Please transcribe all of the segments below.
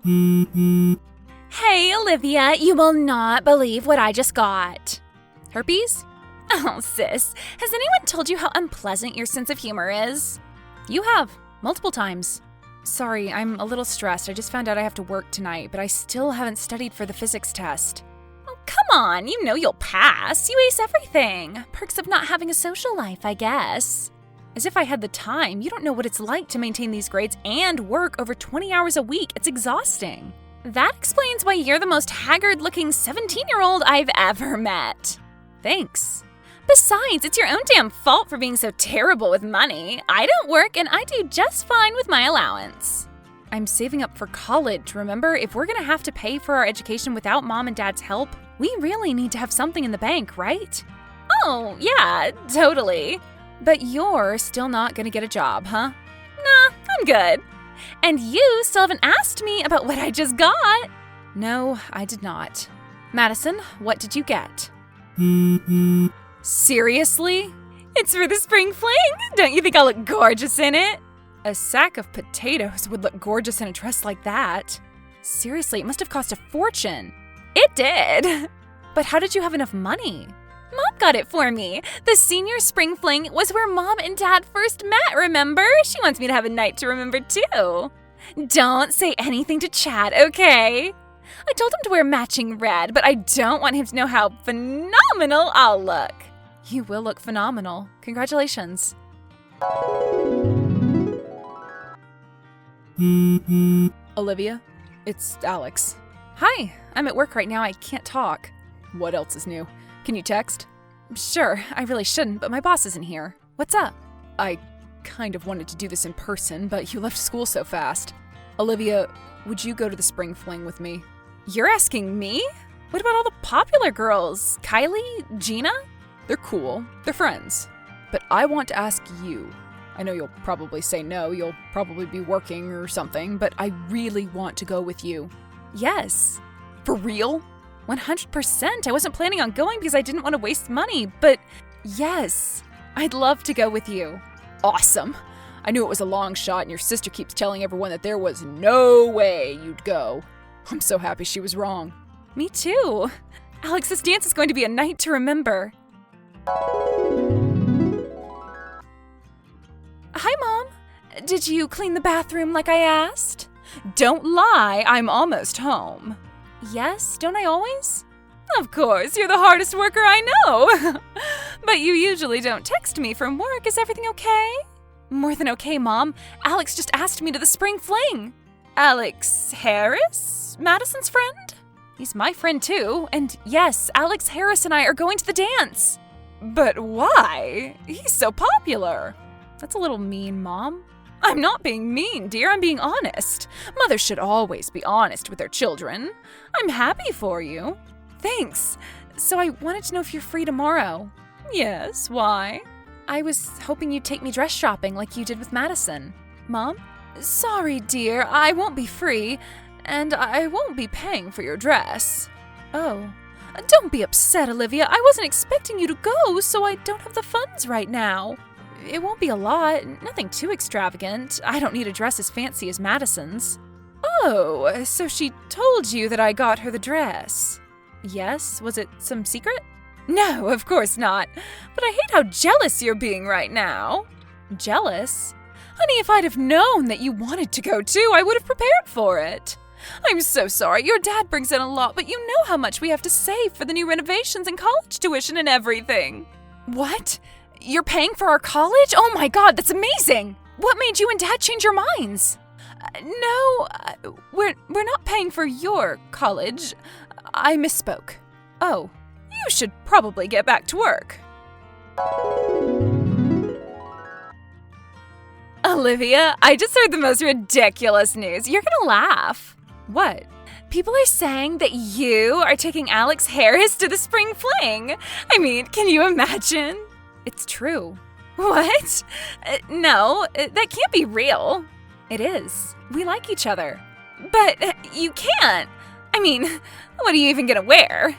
Hey, Olivia, you will not believe what I just got. Herpes? Oh, sis, has anyone told you how unpleasant your sense of humor is? You have, multiple times. Sorry, I'm a little stressed. I just found out I have to work tonight, but I still haven't studied for the physics test. Oh, come on, you know you'll pass. You ace everything. Perks of not having a social life, I guess. As if I had the time. You don't know what it's like to maintain these grades and work over 20 hours a week. It's exhausting. That explains why you're the most haggard-looking 17-year-old I've ever met. Thanks. Besides, it's your own damn fault for being so terrible with money. I don't work and I do just fine with my allowance. I'm saving up for college, remember? If we're gonna have to pay for our education without mom and dad's help, we really need to have something in the bank, right? Oh, yeah, totally. But you're still not gonna get a job, huh? Nah, I'm good. And you still haven't asked me about what I just got. No, I did not. Madison, what did you get? Seriously? It's for the spring fling? Don't you think I'll look gorgeous in it? A sack of potatoes would look gorgeous in a dress like that. Seriously, it must have cost a fortune. It did. But how did you have enough money? Mom got it for me. The senior spring fling was where Mom and Dad first met, remember? She wants me to have a night to remember too. Don't say anything to Chad, okay? I told him to wear matching red, but I don't want him to know how phenomenal I'll look. You will look phenomenal. Congratulations. Olivia, it's Alex. Hi, I'm at work right now. I can't talk. What else is new? Can you text? Sure, I really shouldn't, but my boss isn't here. What's up? I kind of wanted to do this in person, but you left school so fast. Olivia, would you go to the spring fling with me? You're asking me? What about all the popular girls? Kylie? Gina? They're cool. They're friends. But I want to ask you. I know you'll probably say no. You'll probably be working or something, but I really want to go with you. Yes. For real? 100%. I wasn't planning on going because I didn't want to waste money, but yes, I'd love to go with you. Awesome. I knew it was a long shot and your sister keeps telling everyone that there was no way you'd go. I'm so happy she was wrong. Me too. Alex, this dance is going to be a night to remember. Hi, Mom. Did you clean the bathroom like I asked? Don't lie, I'm almost home. Yes, don't I always? Of course, you're the hardest worker I know. But you usually don't text me from work. Is everything okay? More than okay, Mom. Alex just asked me to the spring fling. Alex Harris? Madison's friend? He's my friend too. And yes, Alex Harris and I are going to the dance. But why? He's so popular. That's a little mean, Mom. I'm not being mean, dear. I'm being honest. Mothers should always be honest with their children. I'm happy for you. Thanks. So I wanted to know if you're free tomorrow. Yes, why? I was hoping you'd take me dress shopping like you did with Madison. Mom? Sorry, dear. I won't be free, and I won't be paying for your dress. Oh. Don't be upset, Olivia. I wasn't expecting you to go, so I don't have the funds right now. It won't be a lot, nothing too extravagant. I don't need a dress as fancy as Madison's. Oh, so she told you that I got her the dress? Yes, was it some secret? No, of course not. But I hate how jealous you're being right now. Jealous? Honey, if I'd have known that you wanted to go too, I would have prepared for it. I'm so sorry. Your dad brings in a lot, but you know how much we have to save for the new renovations and college tuition and everything. What? You're paying for our college? Oh my God, that's amazing! What made you and Dad change your minds? No, we're not paying for your college. I misspoke. Oh, you should probably get back to work. Olivia, I just heard the most ridiculous news. You're gonna laugh. What? People are saying that you are taking Alex Harris to the spring fling. I mean, can you imagine? It's true. What? No, that can't be real. It is. We like each other. But you can't. I mean, what are you even gonna wear?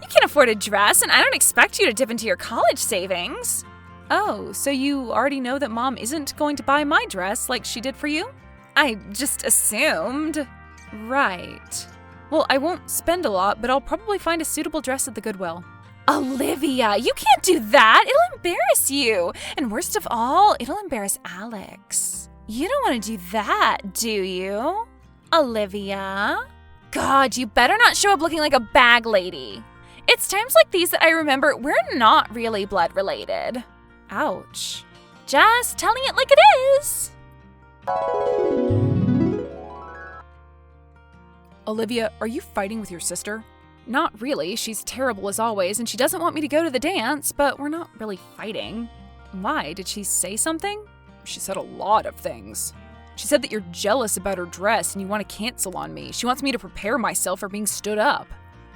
You can't afford a dress, and I don't expect you to dip into your college savings. Oh, so you already know that Mom isn't going to buy my dress like she did for you? I just assumed. Right. Well, I won't spend a lot, but I'll probably find a suitable dress at the Goodwill. Olivia, you can't do that. It'll embarrass you. And worst of all, it'll embarrass Alex. You don't want to do that, do you? Olivia? God, you better not show up looking like a bag lady. It's times like these that I remember we're not really blood related. Ouch. Just telling it like it is. Olivia, are you fighting with your sister? Not really. She's terrible as always, and she doesn't want me to go to the dance, but we're not really fighting. Why? Did she say something? She said a lot of things. She said that you're jealous about her dress and you want to cancel on me. She wants me to prepare myself for being stood up.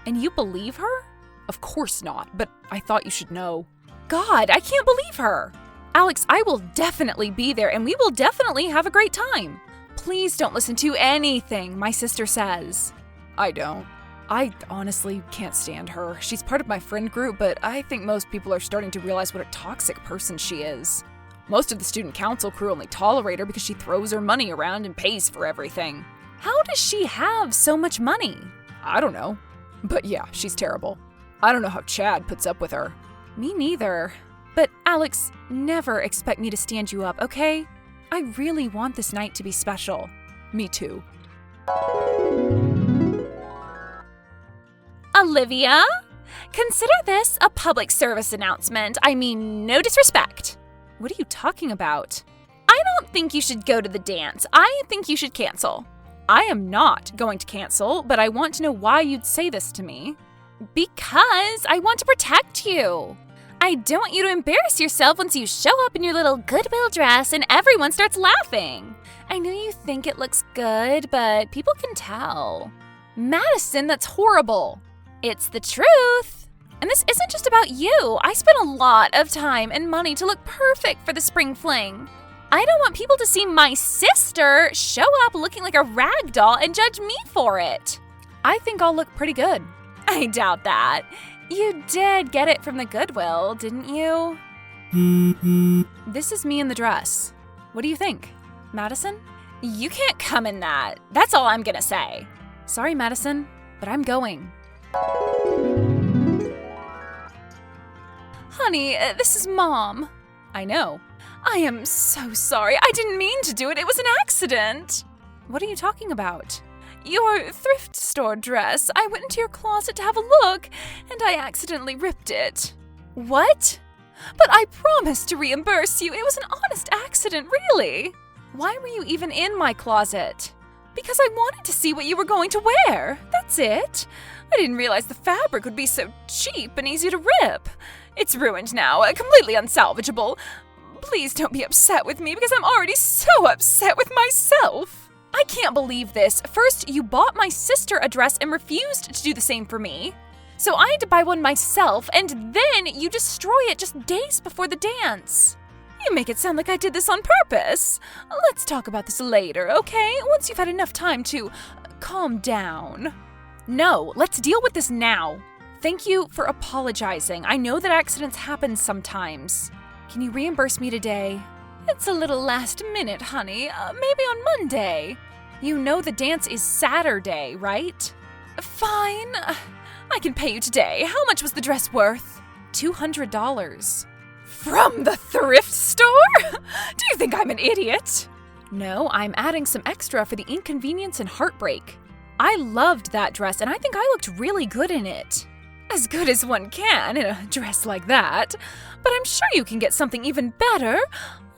And you believe her? Of course not, but I thought you should know. God, I can't believe her. Alex, I will definitely be there and we will definitely have a great time. Please don't listen to anything my sister says. I don't. I honestly can't stand her. She's part of my friend group, but I think most people are starting to realize what a toxic person she is. Most of the student council crew only tolerate her because she throws her money around and pays for everything. How does she have so much money? I don't know. But yeah, she's terrible. I don't know how Chad puts up with her. Me neither. But Alex, never expect me to stand you up, okay? I really want this night to be special. Me too. Olivia, consider this a public service announcement. I mean, no disrespect. What are you talking about? I don't think you should go to the dance. I think you should cancel. I am not going to cancel, but I want to know why you'd say this to me. Because I want to protect you. I don't want you to embarrass yourself once you show up in your little Goodwill dress and everyone starts laughing. I know you think it looks good, but people can tell. Madison, that's horrible. It's the truth. And this isn't just about you. I spent a lot of time and money to look perfect for the spring fling. I don't want people to see my sister show up looking like a rag doll and judge me for it. I think I'll look pretty good. I doubt that. You did get it from the Goodwill, didn't you? This is me in the dress. What do you think? Madison? You can't come in that. That's all I'm gonna say. Sorry, Madison, but I'm going. Honey, this is Mom. I know. I am so sorry. I didn't mean to do it. It was an accident. What are you talking about? Your thrift store dress. I went into your closet to have a look, and I accidentally ripped it. What? But I promised to reimburse you. It was an honest accident, really. Why were you even in my closet? Because I wanted to see what you were going to wear. That's it. I didn't realize the fabric would be so cheap and easy to rip. It's ruined now, completely unsalvageable. Please don't be upset with me because I'm already so upset with myself. I can't believe this. First, you bought my sister a dress and refused to do the same for me. So I had to buy one myself, and then you destroy it just days before the dance. You make it sound like I did this on purpose. Let's talk about this later, okay? Once you've had enough time to calm down. No, let's deal with this now. Thank you for apologizing. I know that accidents happen sometimes. Can you reimburse me today? It's a little last minute, honey. Maybe on Monday. You know the dance is Saturday, right? Fine. I can pay you today. How much was the dress worth? $200. From the thrift store? Do you think I'm an idiot? No, I'm adding some extra for the inconvenience and heartbreak. I loved that dress, and I think I looked really good in it. As good as one can in a dress like that. But I'm sure you can get something even better.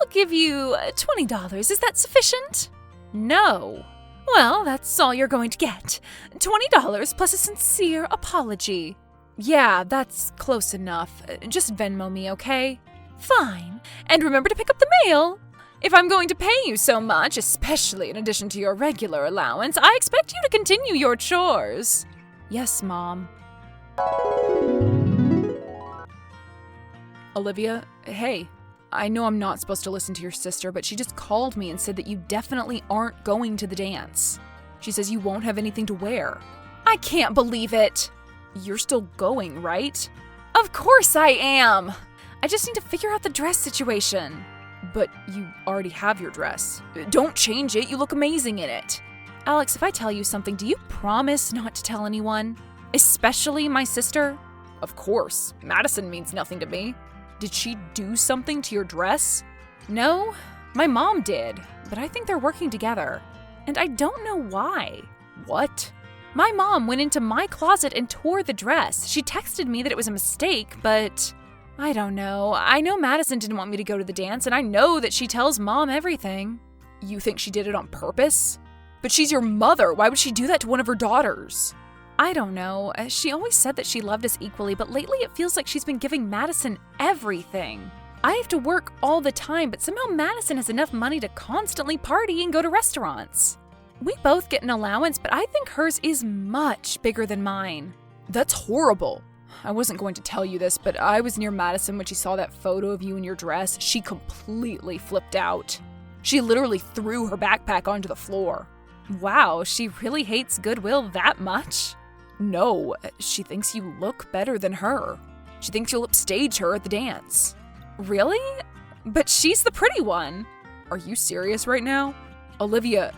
I'll give you $20. Is that sufficient? No. Well, that's all you're going to get. $20 plus a sincere apology. Yeah, that's close enough. Just Venmo me, okay? Fine. And remember to pick up the mail. If I'm going to pay you so much, especially in addition to your regular allowance, I expect you to continue your chores. Yes, Mom. Olivia, hey. I know I'm not supposed to listen to your sister, but she just called me and said that you definitely aren't going to the dance. She says you won't have anything to wear. I can't believe it. You're still going, right? Of course I am. I just need to figure out the dress situation. But you already have your dress. Don't change it. You look amazing in it. Alex, if I tell you something, do you promise not to tell anyone? Especially my sister? Of course. Madison means nothing to me. Did she do something to your dress? No, my mom did, but I think they're working together. And I don't know why. What? My mom went into my closet and tore the dress. She texted me that it was a mistake, but I don't know. I know Madison didn't want me to go to the dance, and I know that she tells Mom everything. You think she did it on purpose? But she's your mother. Why would she do that to one of her daughters? I don't know. She always said that she loved us equally, but lately it feels like she's been giving Madison everything. I have to work all the time, but somehow Madison has enough money to constantly party and go to restaurants. We both get an allowance, but I think hers is much bigger than mine. That's horrible. I wasn't going to tell you this, but I was near Madison when she saw that photo of you in your dress. She completely flipped out. She literally threw her backpack onto the floor. Wow, she really hates Goodwill that much? No, she thinks you look better than her. She thinks you'll upstage her at the dance. Really? But she's the pretty one. Are you serious right now? Olivia,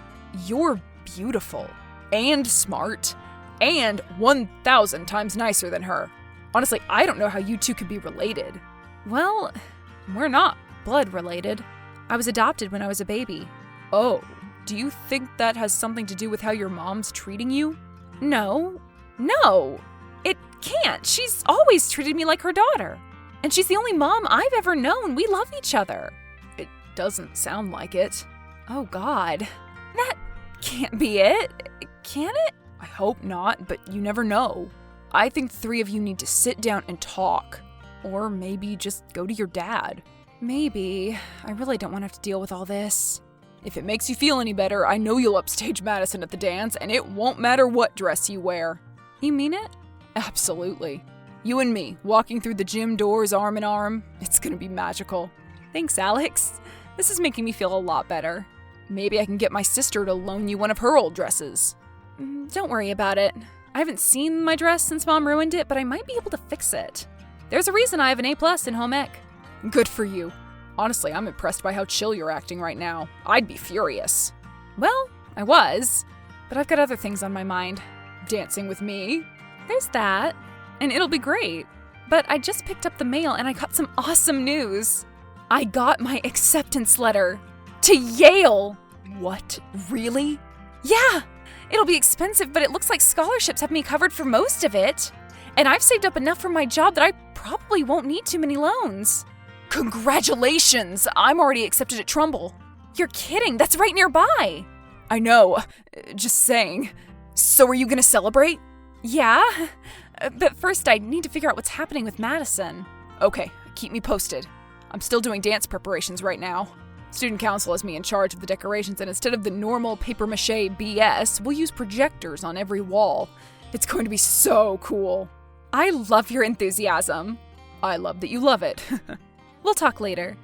you're beautiful and smart and 1,000 times nicer than her. Honestly, I don't know how you two could be related. Well, we're not blood related. I was adopted when I was a baby. Oh, do you think that has something to do with how your mom's treating you? No, it can't. She's always treated me like her daughter. And she's the only mom I've ever known. We love each other. It doesn't sound like it. Oh God, that can't be it, can it? I hope not, but you never know. I think the three of you need to sit down and talk. Or maybe just go to your dad. Maybe. I really don't want to have to deal with all this. If it makes you feel any better, I know you'll upstage Madison at the dance, and it won't matter what dress you wear. You mean it? Absolutely. You and me, walking through the gym doors arm in arm, it's gonna be magical. Thanks, Alex. This is making me feel a lot better. Maybe I can get my sister to loan you one of her old dresses. Don't worry about it. I haven't seen my dress since Mom ruined it, but I might be able to fix it. There's a reason I have an A+ in home ec. Good for you. Honestly, I'm impressed by how chill you're acting right now. I'd be furious. Well, I was, but I've got other things on my mind. Dancing with me. There's that, and it'll be great. But I just picked up the mail and I got some awesome news. I got my acceptance letter to Yale. What? Really? Yeah! It'll be expensive, but it looks like scholarships have me covered for most of it. And I've saved up enough from my job that I probably won't need too many loans. Congratulations! I'm already accepted at Trumbull. You're kidding, that's right nearby. I know, just saying. So are you gonna celebrate? Yeah, but first I need to figure out what's happening with Madison. Okay, keep me posted. I'm still doing dance preparations right now. Student council has me in charge of the decorations, and instead of the normal papier-mâché BS, we'll use projectors on every wall. It's going to be so cool. I love your enthusiasm. I love that you love it. We'll talk later.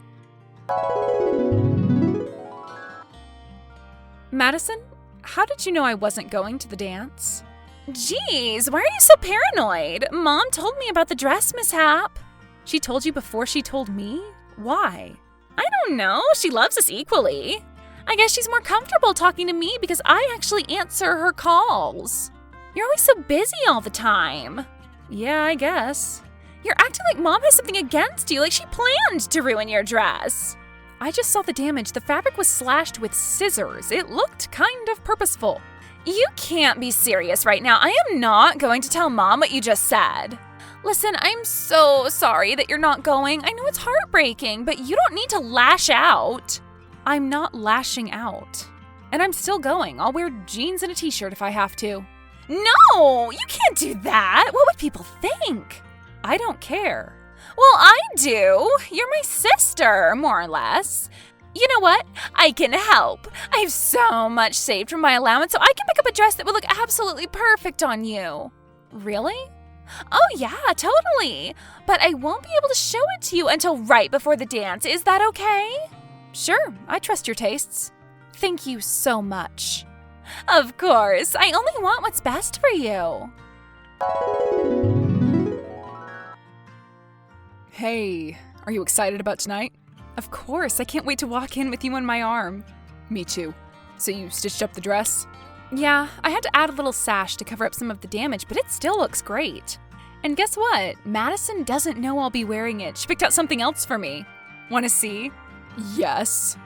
Madison, how did you know I wasn't going to the dance? Jeez, why are you so paranoid? Mom told me about the dress mishap. She told you before she told me? Why? I don't know. She loves us equally. I guess she's more comfortable talking to me because I actually answer her calls. You're always so busy all the time. Yeah, I guess. You're acting like Mom has something against you, like she planned to ruin your dress. I just saw the damage. The fabric was slashed with scissors. It looked kind of purposeful. You can't be serious right now. I am not going to tell Mom what you just said. Listen, I'm so sorry that you're not going. I know it's heartbreaking, but you don't need to lash out. I'm not lashing out. And I'm still going. I'll wear jeans and a t-shirt if I have to. No, you can't do that. What would people think? I don't care. Well, I do. You're my sister, more or less. You know what? I can help. I have so much saved from my allowance, so I can pick up a dress that would look absolutely perfect on you. Really? Oh yeah, totally. But I won't be able to show it to you until right before the dance. Is that okay? Sure, I trust your tastes. Thank you so much. Of course, I only want what's best for you. Hey, are you excited about tonight? Of course, I can't wait to walk in with you on my arm. Me too. So you stitched up the dress? Yeah, I had to add a little sash to cover up some of the damage, but it still looks great. And guess what? Madison doesn't know I'll be wearing it. She picked out something else for me. Want to see? Yes.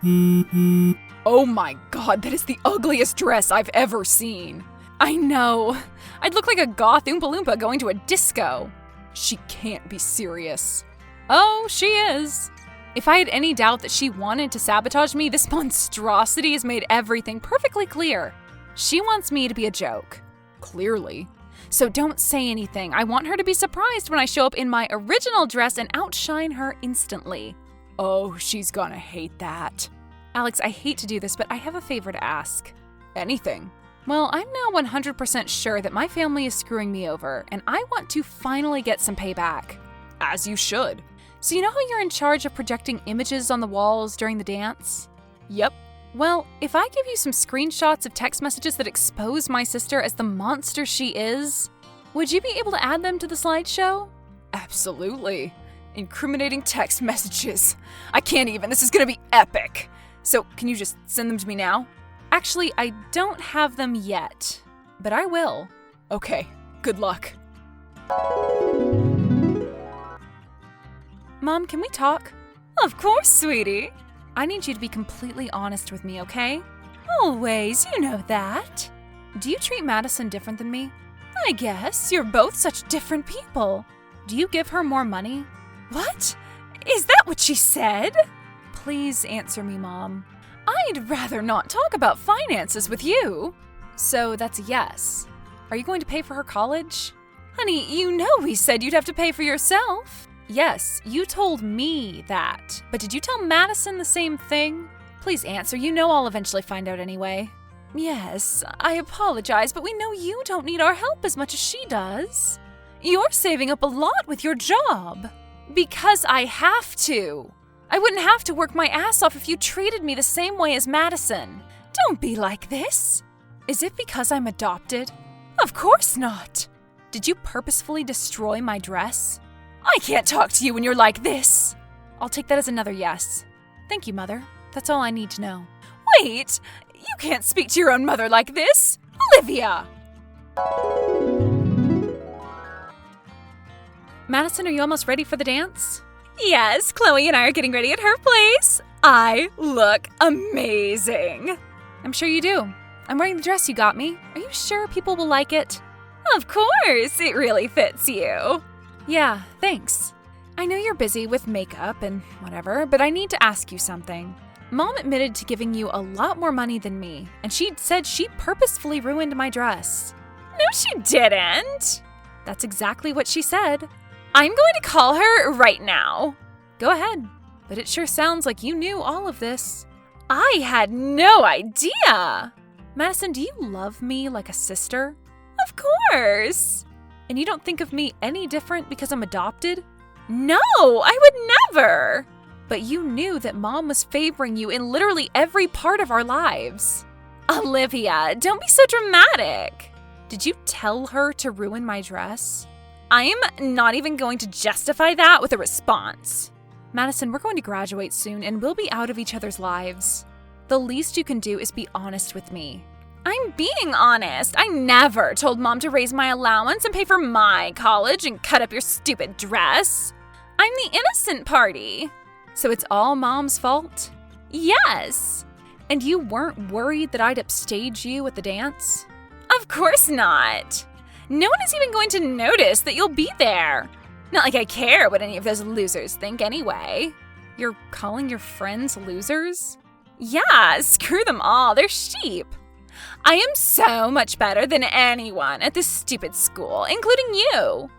Oh my god, that is the ugliest dress I've ever seen. I know. I'd look like a goth Oompa Loompa going to a disco. She can't be serious. Oh, she is. If I had any doubt that she wanted to sabotage me, this monstrosity has made everything perfectly clear. She wants me to be a joke. Clearly. So don't say anything. I want her to be surprised when I show up in my original dress and outshine her instantly. Oh, she's gonna hate that. Alex, I hate to do this, but I have a favor to ask. Anything. Well, I'm now 100% sure that my family is screwing me over, and I want to finally get some payback. As you should. So you know how you're in charge of projecting images on the walls during the dance? Yep. Well, if I give you some screenshots of text messages that expose my sister as the monster she is, would you be able to add them to the slideshow? Absolutely. Incriminating text messages. I can't even. This is gonna be epic. So, can you just send them to me now? Actually, I don't have them yet, but I will. Okay, good luck. Mom, can we talk? Of course, sweetie. I need you to be completely honest with me, okay? Always, you know that. Do you treat Madison different than me? I guess. You're both such different people. Do you give her more money? What? Is that what she said? Please answer me, Mom. I'd rather not talk about finances with you. So that's a yes. Are you going to pay for her college? Honey, you know we said you'd have to pay for yourself. Yes, you told me that. But did you tell Madison the same thing? Please answer. You know I'll eventually find out anyway. Yes, I apologize, but we know you don't need our help as much as she does. You're saving up a lot with your job. Because I have to. I wouldn't have to work my ass off if you treated me the same way as Madison. Don't be like this. Is it because I'm adopted? Of course not. Did you purposefully destroy my dress? I can't talk to you when you're like this. I'll take that as another yes. Thank you, Mother. That's all I need to know. Wait! You can't speak to your own mother like this! Olivia! Madison, are you almost ready for the dance? Yes, Chloe and I are getting ready at her place. I look amazing. I'm sure you do. I'm wearing the dress you got me. Are you sure people will like it? Of course, it really fits you. Yeah, thanks. I know you're busy with makeup and whatever, but I need to ask you something. Mom admitted to giving you a lot more money than me, and she said she purposefully ruined my dress. No, she didn't. That's exactly what she said. I'm going to call her right now. Go ahead, but it sure sounds like you knew all of this. I had no idea. Madison, do you love me like a sister? Of course. And you don't think of me any different because I'm adopted? No, I would never. But you knew that Mom was favoring you in literally every part of our lives. Olivia, don't be so dramatic. Did you tell her to ruin my dress? I'm not even going to justify that with a response. Madison, we're going to graduate soon and we'll be out of each other's lives. The least you can do is be honest with me. I'm being honest. I never told Mom to raise my allowance and pay for my college and cut up your stupid dress. I'm the innocent party. So it's all Mom's fault? Yes. And you weren't worried that I'd upstage you at the dance? Of course not. No one is even going to notice that you'll be there. Not like I care what any of those losers think anyway. You're calling your friends losers? Yeah, screw them all. They're sheep. I am so much better than anyone at this stupid school, including you.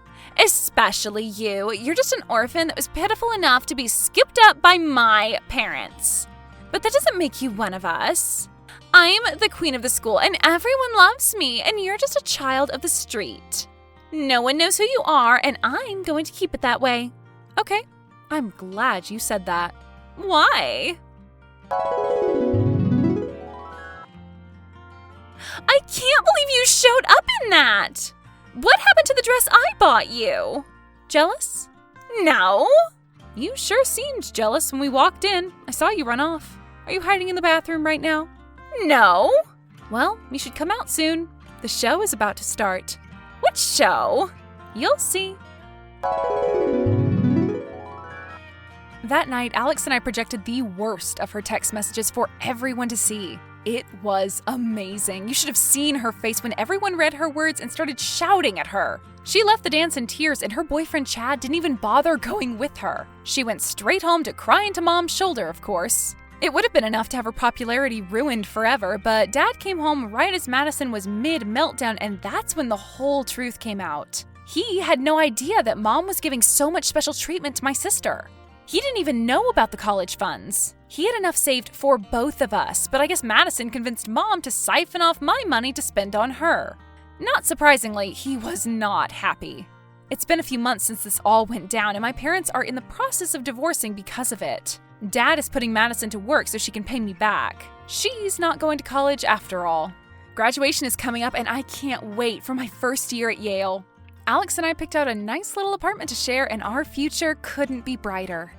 Especially you. You're just an orphan that was pitiful enough to be scooped up by my parents. But that doesn't make you one of us. I'm the queen of the school and everyone loves me, and you're just a child of the street. No one knows who you are, and I'm going to keep it that way. Okay, I'm glad you said that. Why? I can't believe you showed up in that! What happened to the dress I bought you? Jealous? No. You sure seemed jealous when we walked in. I saw you run off. Are you hiding in the bathroom right now? No. Well, you should come out soon. The show is about to start. What show? You'll see. That night, Alex and I projected the worst of her text messages for everyone to see. It was amazing. You should have seen her face when everyone read her words and started shouting at her. She left the dance in tears, and her boyfriend Chad didn't even bother going with her. She went straight home to cry into Mom's shoulder, of course. It would have been enough to have her popularity ruined forever, but Dad came home right as Madison was mid-meltdown, and that's when the whole truth came out. He had no idea that Mom was giving so much special treatment to my sister. He didn't even know about the college funds. He had enough saved for both of us, but I guess Madison convinced Mom to siphon off my money to spend on her. Not surprisingly, he was not happy. It's been a few months since this all went down, and my parents are in the process of divorcing because of it. Dad is putting Madison to work so she can pay me back. She's not going to college after all. Graduation is coming up, and I can't wait for my first year at Yale. Alex and I picked out a nice little apartment to share, and our future couldn't be brighter.